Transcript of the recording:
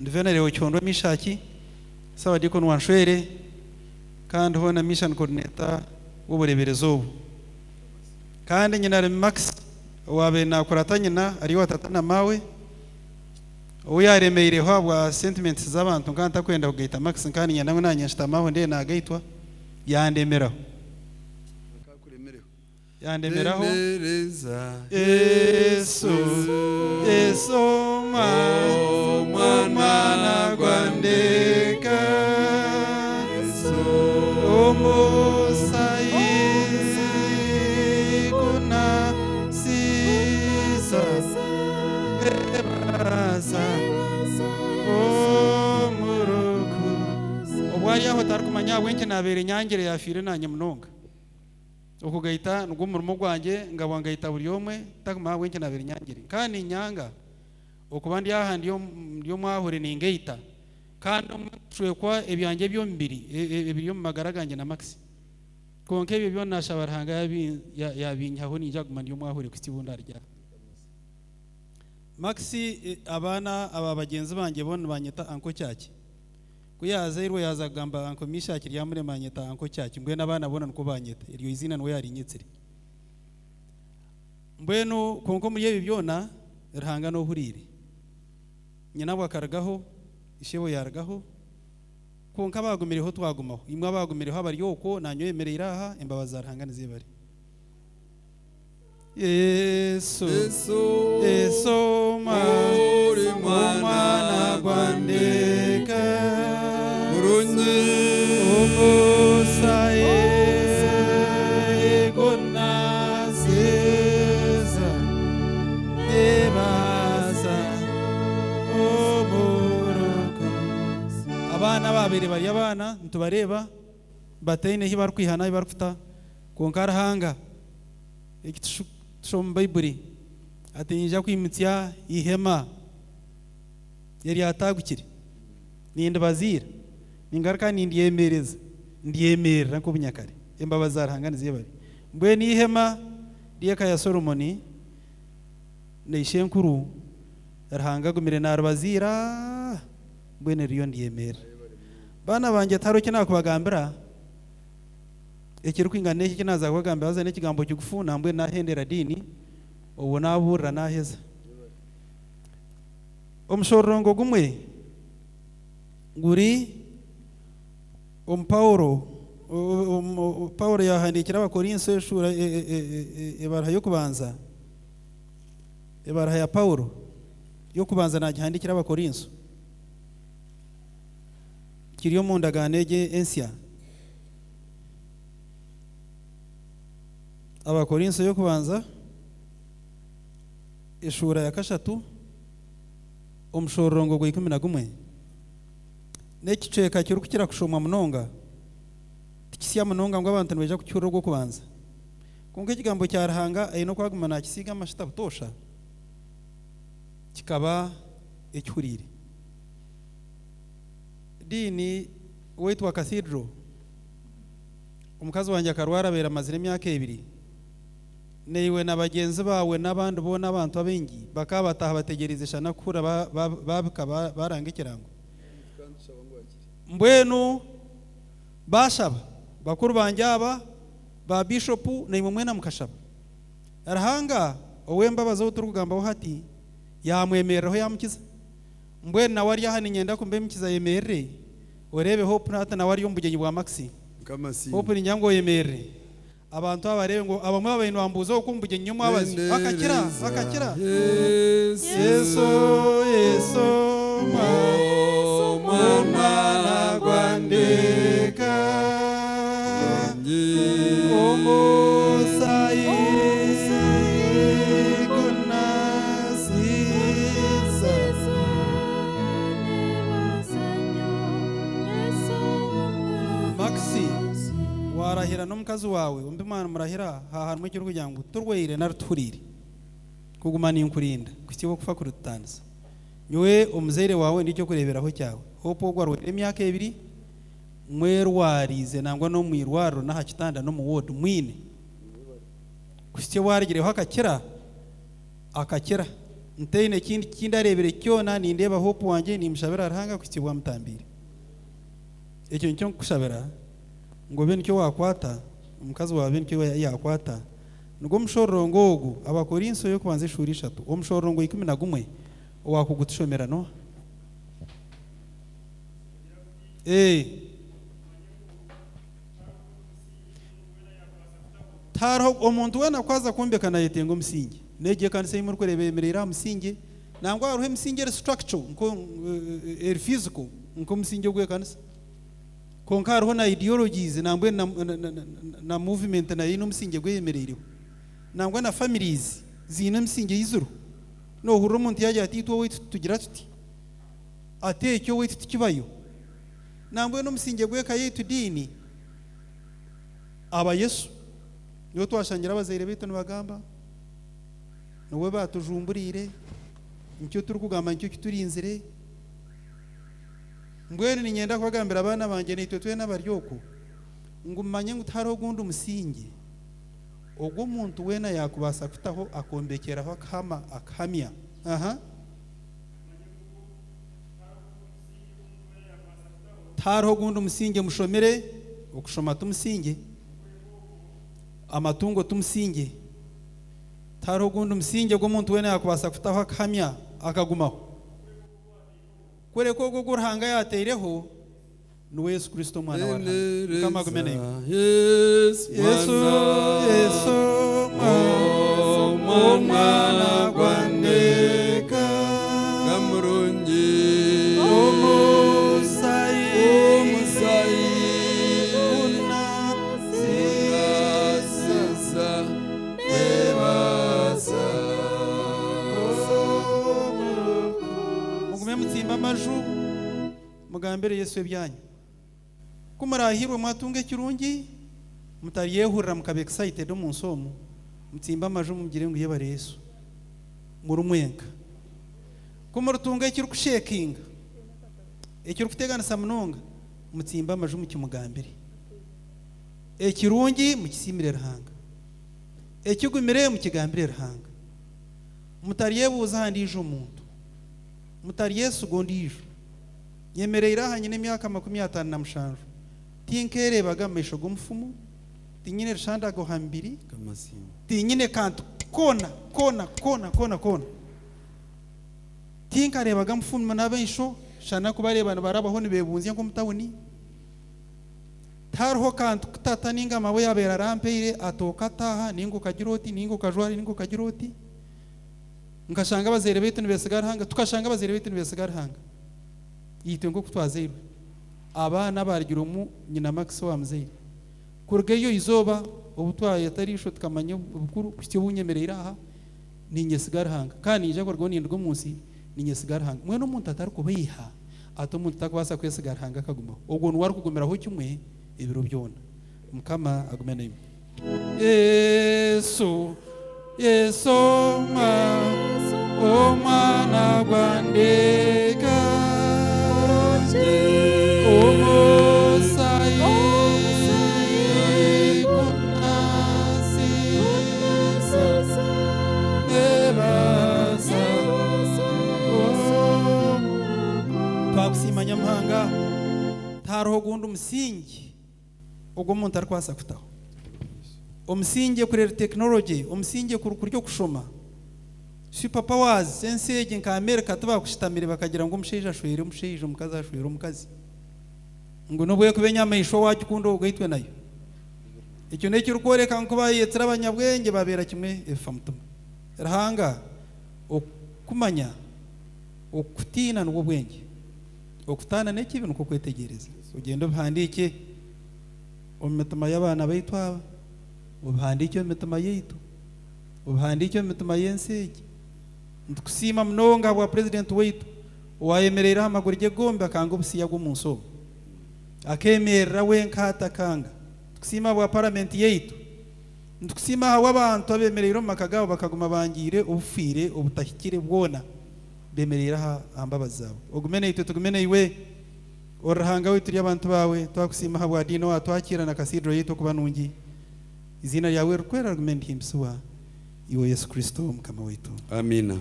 Ndivenere Ochondo Mishaki sawa Deacon Wanshwere kandi hona mission coordinator w'ubureberezo kandi nyina Max wabe nakuratanyina ari watatana mawe uyaremeire habwa sentiments z'abantu nkanta kwenda kugita Max kandi nyina nawe nanyashita maho nde nagaitwa yandemeraho yandemeraho Yesu mwana gwandeka omusai kuna sisa ebaza omuruku obwari aho tarkumanya wenke nabere nyangire yafire na nyamunonga okugaita ngumurimo gwanjye ngabangayita buri yomwe takuma wenke nabere nyangire kandi nyanga okubandi ahandi yo mwahure ningeita kandi umwe kwa ebyanjye byo mbiri ebyo magaraganje na Max konke ebyo byo nashabarhanga yabinyaho ninja gumandi yo mwahure kustibunda rya Max abana aba bagenzi banje bone banyeta anko cyaki kuyaza irwe yazagamba anko Mishaki ryamure manyeta anko cyaki mbwe nabana bona nuko banyeta iryo izina nwe yari nyitsire mbweno konko muri yebi byona rhanga no hurire nyina bwakaragaho ishebo yaragaho konka bagumireho twagumaho imwe abagumireho abaryoko nanyo yemerera aha imbabaza rhangane zibari Yesu mwana gwandeka urunyi umusaye gonazeza ebaza omuruko abana babiri bari abana ntubareba batene hibar kwihana hibar kuta konkara hanga from Bible ati nija kwimitsya ihema yari atagukire ninde bazira ningaruka nindiyemereza ndiyemerera ko bunyakare embabaza ranganize bari mbwe ni ihema ryeka ya Solomoni neishenkuru rahanga gumire narubazira mbwe ne riyo ndiyemera bana banje taro kina kubagambira ekirukwingane iki kinaza kubagambira bazane kigambo kigufuna mbwe nahendera dini ubona abura naheza omushorongo gumwe guri Paulo yahandikira abakorinso eshura ebaraha yo kubanza ebaraha ya Paulo yo kubanza nagihandikira abakorinso kiriyo mu ndaganege ensya abakorinso yo kubanza eshura ya kashatu omushorongo gwe 11 nekiceka kiru kukira kushoma munonga tikisiya munonga ngo abantu beja kucyuro rwo kubanza konke kigambo cyarahanga ayino kwagumana kisiga amashita butosha kikaba ecyurire dini wetwa cathedral umukazi wanje akarwara bera mazire myaka 2 neiwe nabagenzi bawe nabandi bona abantu abengi bakabataha bategerezesha nakura babika baranga ikirango mbwenu bashaba bakuru banjaba ba bishopu neimwe na mukashaba arahanga owemba bazo turugambaho hati yamwemereraho yamukiza mbwenu na wari yahani nyenda kumbe mukiza yemerere urebe hope nata na wari yombugenyi bwa Maxi hope ni nyango yemerere abantu abarebe ngo abamwe babaino bambuza okumbugenyi nyuma abazi akakira Yesu mwana gwandeka omusai kunasisa Maxi warahira n'umukazi wawe umbe mwana murahira hahanwe cyo kugira ngo turweire naruturire kugumana inkurinda kukibo kufa kurutanza nyowe omuzere wawe ndicyo kureberaho cyawe hopo gwarwe emyaka 2 mwerwarize nangwa no mwirwaro na hakitanda no muwodo mwine kukiye warigireho akakira ntene kindi arebere cyona nindeba hope wanje nimushabira arahanga kukibwa mutambire icyo nicyo kushabira ngo bene cyo wakwata umukazi wa bene cyo yakwata ngo mushororongo ogu abakorinso yo kubanza ishuri 3 omushororongo 11 wakugutushomera no taro omuntu wena kwaza kumbekana yetengo msingi neje kanisa imuri kurebemerera msingi nangwa aruhe msingi structure nko physical nko msingi gwe kanisa konka aruho na ideologies nambwe na movement na ino msingi gwe yemerere nangwa na families zina msingi yizuru no huru umuntu yaje ati to wait tugira tuti ate cyo wait tukibayo nambwe no msingi gwe kaye tudini aba Yesu niyo twashangira abazere bitu nibagamba nowe batujumburire nicyo turi kugamba nicyo kiturinzire mbwene ni nyenda kwagambira abana banje nitwe twe n'abaryoko ngo mmanye ngutaro gundi umusingi ogwo muntu wena yakubasa kutaho akombekeraho kama akamya taro gundi umusingi mushomere okushoma tumusingi amatungo tumusinge taro gundi umusinge gwo muntu wena yakubasa kutaho akamya akagumaho kwere ko gwo ruhanga yateireho ni Yesu Kristo mwana wa kama gumene Yesu mwana gwandeka gamurungi omusai amaju mugambere Yesu ebyanyu kumarahirwe mwatunge kirungi mutariyehurira mukabe excited mu nsomo mutsimba amaju mugire ngo yebare Yesu murumwenka kumurutunga kiri kushekinga ekiri kutegana samunonga mutsimba amaju mukimugambere ekirungi mukisimire rahanga ekigumire mukigambire rahanga mutariyebuza handi ijo umuntu mutari Yesu gondijo yemerera hanyine myaka 57 tinkere bagamisho gumfumu tinyine rishanda go hambiri kamasimo tinyine kantu kona tinkare bagamfumu nabenshi shana kubarebana barabaho nibebunze nko mutawuni tarho kantu tataninga amabo yabera rampeire atokataha ningo kagiroti ningo kajwari ningo kagiroti ngashanga bazere betu nibesigara hanga tukashanga bazere betu nibesigara hanga yitwe ngo kutwazero abana bargira umu nyina Max wa mzee kurgeyo izoba ubutwaye atarisho tukamanya ubukuru kutyo bunyemerera aha ninye sigara hanga kandi ije ko rwoni ndwo munsi ninye sigara hanga mwe no muntu atari kubiha ato muntu takwasa kwesigara hanga kaguma ubwo nwari kugumira ho cyumwe ibiro byona mukama agumene Yesu mwana gwandeka omusai kunasi nebasa twakusimanya mhanga taroho gundi umusingi ubwo muntu arikwasa kutaho omusingi kurera technology omusingi kuryo kushoma si papa wazi sensege nka America tubakushitamire bakagira ngo umusheje ashwere umusheje umukazi ashwere umukazi ngo nobwe kubenya amayisho wacu kundo ugahitwe nayo icyo necyo rukoreka nko bayetsera abanyabwenge babera kimwe efa mutuma rahanga okumanya okutina n'ubwo bwenge okutana n'ekibi nuko kwetegereza ugenda bhandike ometama y'abana bayitwa ubhandike ometama yitu ubhandike ometama yensege ndukusima mnonga wa president wetu wayemerera amagurije gombe akanga obusiya bwo munso akemerera wenkata kanga tukusima wa parliament yetu ndukusima hawa abantu abemerera makagabo bakaguma bangire ubufire ubutahikire bwona bemerera ambabazawe ogumene ito tugumene iwe orahanga wetu y'abantu bawe twakusima habwa dino atwakira na kasidro yetu kubanungi izina yawe rukwera argument himsuwa iwe Yesu Kristo mkama wetu. Amina.